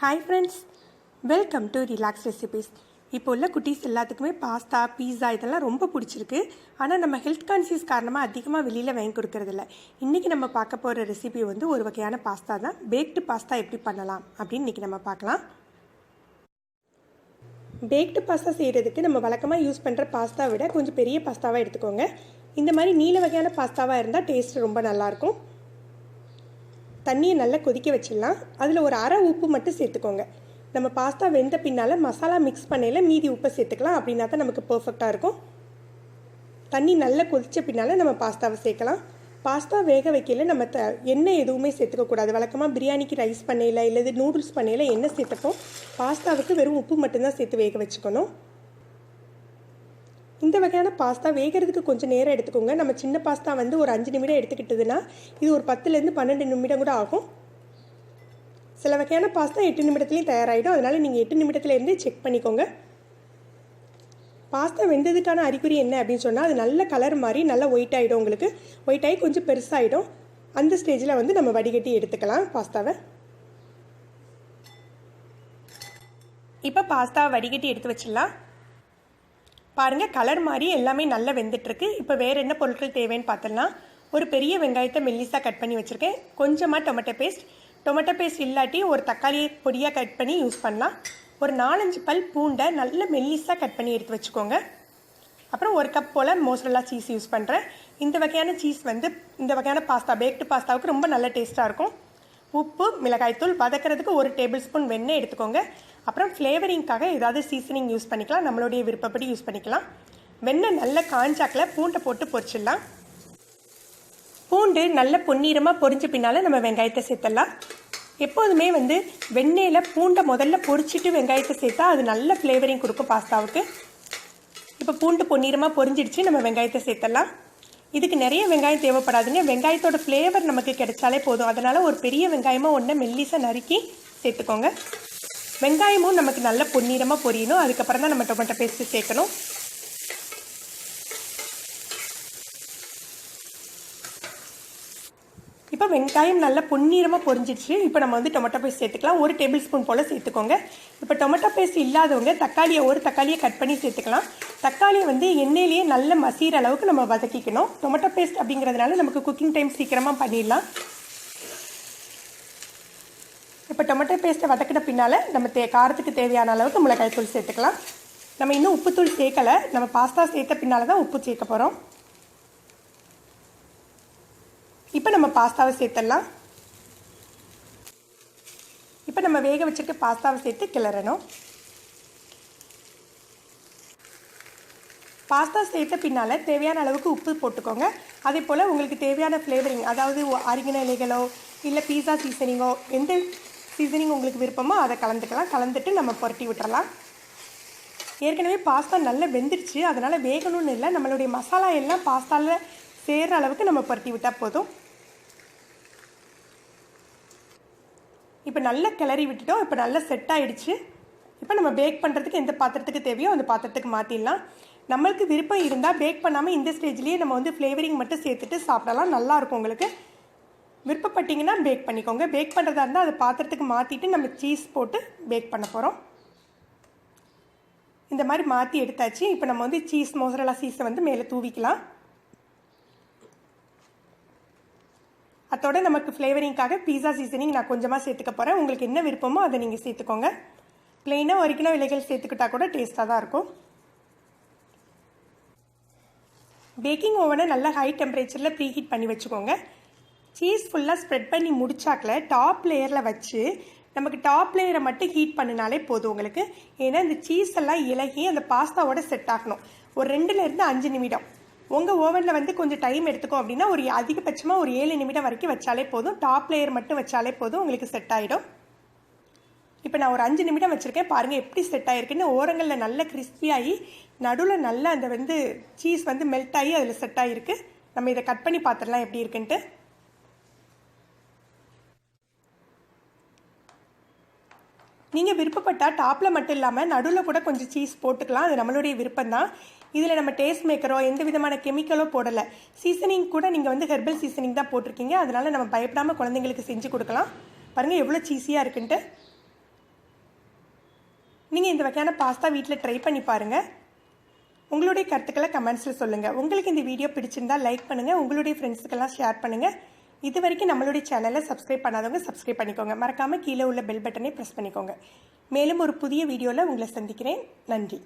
Hi friends, welcome to relax recipes. இப்போ உள்ள குட்டீஸ் எல்லாத்துக்குமே பாஸ்தா, பீஸா இதெல்லாம் ரொம்ப பிடிச்சிருக்கு. ஆனால் நம்ம ஹெல்த் கான்சியஸ் காரணமாக அதிகமாக வெளியில் வாங்கி கொடுக்கறதில்ல. இன்றைக்கி நம்ம பார்க்க போகிற ரெசிபி வந்து ஒரு வகையான பாஸ்தா தான். பேக்டு பாஸ்தா எப்படி பண்ணலாம் அப்படின்னு இன்றைக்கி நம்ம பார்க்கலாம். பேக்டு பாஸ்தா செய்கிறதுக்கு நம்ம வழக்கமாக யூஸ் பண்ணுற பாஸ்தா விட கொஞ்சம் பெரிய பாஸ்தாவாக எடுத்துக்கோங்க. இந்த மாதிரி நீல வகையான பாஸ்தாவாக இருந்தால் டேஸ்ட் ரொம்ப நல்லாயிருக்கும். தண்ணியை நல்லா கொதிக்க வச்சிடலாம். அதில் ஒரு அரை உப்பு மட்டும் சேர்த்துக்கோங்க. நம்ம பாஸ்தா வெந்த பின்னால் மசாலா மிக்ஸ் பண்ணையில் மீதி உப்பை சேர்த்துக்கலாம். அப்படின்னா தான் நமக்கு பர்ஃபெக்டாக இருக்கும். தண்ணி நல்லா கொதித்த பின்னால் நம்ம பாஸ்தாவை சேர்க்கலாம். பாஸ்தா வேக வைக்கல நம்ம எண்ணெய் எதுவுமே சேர்த்துக்கக்கூடாது. வழக்கமாக பிரியாணிக்கு ரைஸ் பண்ணையில் இல்லை நூடுல்ஸ் பண்ணையில் எண்ணெய் சேர்த்துப்போம். பாஸ்தாவுக்கு வெறும் உப்பு மட்டும்தான் சேர்த்து வேக வச்சுக்கணும். இந்த வகையான பாஸ்தா வேகிறதுக்கு கொஞ்சம் நேரம் எடுத்துக்கோங்க. நம்ம சின்ன பாஸ்தா வந்து ஒரு 5 நிமிடம் எடுத்துக்கிட்டதுன்னா இது ஒரு 10லேருந்து 12 நிமிடம் கூட ஆகும். சில வகையான பாஸ்தா 8 நிமிடத்துலேயும் தயாராகிடும். அதனால் நீங்கள் 8 நிமிடத்துலேருந்தே செக் பண்ணிக்கோங்க. பாஸ்தா வெந்ததுக்கான அறிகுறி என்ன அப்படின்னு சொன்னால் அது நல்ல கலர் மாதிரி நல்லா ஒயிட் ஆகிடும். உங்களுக்கு ஒயிட் ஆகி கொஞ்சம் பெருசாகிடும். அந்த ஸ்டேஜில் வந்து நம்ம வடிகட்டி எடுத்துக்கலாம் பாஸ்தாவை. இப்போ பாஸ்தாவை வடிகட்டி எடுத்து வச்சிடலாம். பாருங்கள், கலர் மாதிரி எல்லாமே நல்லா வெந்துட்டுருக்கு. இப்போ வேறு என்ன பொருட்கள் தேவைன்னு பார்த்துடலாம். ஒரு பெரிய வெங்காயத்தை மெல்லிஸாக கட் பண்ணி வச்சுருக்கேன். கொஞ்சமாக டொமேட்டோ பேஸ்ட் இல்லாட்டி ஒரு தக்காளியை பொடியாக கட் பண்ணி யூஸ் பண்ணலாம். ஒரு 4-5 பல் பூண்டை நல்ல மெல்லிஸாக கட் பண்ணி எடுத்து வச்சுக்கோங்க. அப்புறம் 1 கப் போல் மோசரல்லா சீஸ் யூஸ் பண்ணுறேன். இந்த வகையான சீஸ் வந்து இந்த வகையான பாஸ்தா பேக்டு பாஸ்தாவுக்கு ரொம்ப நல்ல டேஸ்ட்டாக இருக்கும். உப்பு, மிளகாய்த்தூள், வதக்கிறதுக்கு 1 டேபிள் ஸ்பூன் வெண்ணெய் எடுத்துக்கோங்க. அப்புறம் ஃப்ளேவரிங்காக ஏதாவது சீசனிங் யூஸ் பண்ணிக்கலாம். நம்மளுடைய விருப்பப்படி யூஸ் பண்ணிக்கலாம். வெண்ணெய் நல்ல காஞ்சாக்கில் பூண்டை போட்டு பொரிச்சிடலாம். பூண்டு நல்ல பொன்னிறமாக பொரிஞ்ச பின்னால் நம்ம வெங்காயத்தை சேர்த்துடலாம். எப்போதுமே வந்து வெண்ணெயில் பூண்டை முதல்ல பொரிச்சிட்டு வெங்காயத்தை சேர்த்தா அது நல்ல ஃப்ளேவரிங் கொடுக்கும் பாஸ்தாவுக்கு. இப்போ பூண்டு பொன்னிறமாக பொரிஞ்சிடுச்சு. நம்ம வெங்காயத்தை சேர்த்துடலாம். இதுக்கு நிறைய வெங்காயம் தேவைப்படாதுங்க. வெங்காயத்தோட ஃப்ளேவர் நமக்கு கிடைச்சாலே போதும். அதனால் ஒரு பெரிய வெங்காயமாக ஒன்று மெல்லிசாக நறுக்கி சேர்த்துக்கோங்க. வெங்காயமும் நமக்கு நல்ல பொன்னிறமாக பொரியணும். அதுக்கப்புறம் தான் நம்ம டொமேட்டோ பேஸ்ட்டு சேர்க்கணும். இப்போ வெங்காயம் நல்லா பொன்னிறமாக பொரிஞ்சிடுச்சு. இப்போ நம்ம வந்து டொமேட்டோ பேஸ்ட் சேர்த்துக்கலாம். 1 டேபிள் ஸ்பூன் போல் சேர்த்துக்கோங்க. இப்போ டொமேட்டோ பேஸ்ட் இல்லாதவங்க ஒரு தக்காளியை கட் பண்ணி சேர்த்துக்கலாம். தக்காளியை வந்து எண்ணெயிலேயே நல்ல மசிகிற அளவுக்கு நம்ம வதக்கிக்கணும். டொமேட்டோ பேஸ்ட் அப்படிங்கிறதுனால நமக்கு குக்கிங் டைம் சீக்கிரமாக பண்ணிடலாம். இப்போ டொமேட்டோ பேஸ்ட்டை வதக்கின பின்னால் நம்ம காரத்துக்கு தேவையான அளவுக்கு மிளகாய்த்தூள் சேர்த்துக்கலாம். நம்ம இன்னும் உப்புத்தூள் சேர்க்கலை. நம்ம பாஸ்தா சேர்த்த பின்னால் தான் உப்பு சேர்க்க போகிறோம். இப்போ நம்ம பாஸ்தாவை சேர்த்துடலாம். இப்போ நம்ம வேக வச்சுட்டு பாஸ்தாவை சேர்த்து கிளறணும். பாஸ்தா சேர்த்த பின்னால் தேவையான அளவுக்கு உப்பு போட்டுக்கோங்க. அதே போல் உங்களுக்கு தேவையான ஃப்ளேவரிங், அதாவது அரிங்கின இலைகளோ இல்லை பீஸா சீசனிங்கோ, எந்த சீசனிங் உங்களுக்கு விருப்பமோ அதை கலந்துக்கலாம். கலந்துட்டு நம்ம புரட்டி விட்டுறலாம். ஏற்கனவே பாஸ்தா நல்லா வெந்துடுச்சு. அதனால் வேகணும்னு இல்லை. நம்மளுடைய மசாலா எல்லாம் பாஸ்தாவில் சேர்கிற அளவுக்கு நம்ம புரட்டி விட்டால் போதும். இப்போ நல்லா கிளறி விட்டுட்டோம். இப்போ நல்லா செட் ஆகிடுச்சு. இப்போ நம்ம பேக் பண்ணுறதுக்கு எந்த பாத்திரத்துக்கு தேவையோ அந்த பாத்திரத்துக்கு மாற்றிடலாம். நம்மளுக்கு விருப்பம் இருந்தால் பேக் பண்ணாமல் இந்த ஸ்டேஜ்லேயே நம்ம வந்து ஃப்ளேவரிங் மட்டும் சேர்த்துட்டு சாப்பிடலாம். நல்லாயிருக்கும். உங்களுக்கு விருப்பப்பட்டிங்கன்னா பேக் பண்ணிக்கோங்க. பேக் பண்ணுறதா இருந்தால் அது பாத்திரத்துக்கு மாற்றிட்டு நம்ம சீஸ் போட்டு பேக் பண்ண போகிறோம். இந்த மாதிரி மாற்றி எடுத்தாச்சு. இப்போ நம்ம வந்து மோசரல்லா சீஸை வந்து மேலே தூவிக்கலாம். அதோட நமக்கு ஃப்ளேவரிங்காக பீஸா சீசனிங் நான் கொஞ்சமாக சேர்த்துக்க போகிறேன். உங்களுக்கு என்ன விருப்பமோ அதை நீங்கள் சேர்த்துக்கோங்க. ப்ளெயினாக வரைக்கும் இலைகள் சேர்த்துக்கிட்டா கூட டேஸ்ட்டாக தான் இருக்கும். பேக்கிங் ஓவனை நல்லா ஹை டெம்பரேச்சரில் ப்ரீ ஹீட் பண்ணி வச்சுக்கோங்க. சீஸ் ஃபுல்லாக ஸ்ப்ரெட் பண்ணி முடிச்சாக்கில் டாப் லேயரில் வச்சு நமக்கு டாப் லேயரை மட்டும் ஹீட் பண்ணினாலே போதும் உங்களுக்கு. ஏன்னா இந்த சீஸ் எல்லாம் இலகி அந்த பாஸ்தாவோட செட் ஆகணும். ஒரு 2லேருந்து 5 நிமிடம். உங்கள் ஓவனில் வந்து கொஞ்சம் டைம் எடுத்துக்கும் அப்படின்னா ஒரு அதிகபட்சமாக ஒரு 7 நிமிடம் வரைக்கும் வச்சாலே போதும். டாப் லேயர் மட்டும் வச்சாலே போதும், உங்களுக்கு செட் ஆகிடும். இப்போ நான் ஒரு 5 நிமிடம் வச்சுருக்கேன். பாருங்கள் எப்படி செட் ஆகிருக்குன்னு. ஓரங்களில் நல்ல கிறிஸ்பியாகி நடுவில் நல்லா அந்த வந்து சீஸ் வந்து மெல்ட் ஆகி அதில் செட் ஆகிருக்கு. நம்ம இதை கட் பண்ணி பார்த்துடலாம் எப்படி இருக்குன்ட்டு. நீங்கள் விருப்பப்பட்டால் டாப்பில் மட்டும் இல்லாமல் நடுவில் கூட கொஞ்சம் சீஸ் போட்டுக்கலாம். அது நம்மளுடைய விருப்பம் தான். இதில் நம்ம டேஸ்ட் மேக்கரோ எந்த விதமான கெமிக்கலோ போடலை. சீசனிங் கூட நீங்கள் வந்து ஹெர்பல் சீசனிங் தான் போட்டிருக்கீங்க. அதனால் நம்ம பயப்படாமல் குழந்தைங்களுக்கு செஞ்சு கொடுக்கலாம். பாருங்கள் எவ்வளோ சீஸியாக இருக்குன்ட்டு. நீங்கள் இந்த வகையான பாஸ்தா வீட்டில் ட்ரை பண்ணி பாருங்கள். உங்களுடைய கருத்துக்களை கமெண்ட்ஸில் சொல்லுங்கள். உங்களுக்கு இந்த வீடியோ பிடிச்சிருந்தால் லைக் பண்ணுங்கள், உங்களுடைய ஃப்ரெண்ட்ஸுக்கெல்லாம் ஷேர் பண்ணுங்கள். இது வரைக்கும் நம்மளுடைய சேனலை சப்ஸ்கிரைப் பண்ணாதவங்க சப்ஸ்கிரைப் பண்ணிக்கோங்க. மறக்காமல் கீழே உள்ள பெல் பட்டனை ப்ரெஸ் பண்ணிக்கோங்க. மேலும் ஒரு புதிய வீடியோவில் உங்களை சந்திக்கிறேன். நன்றி.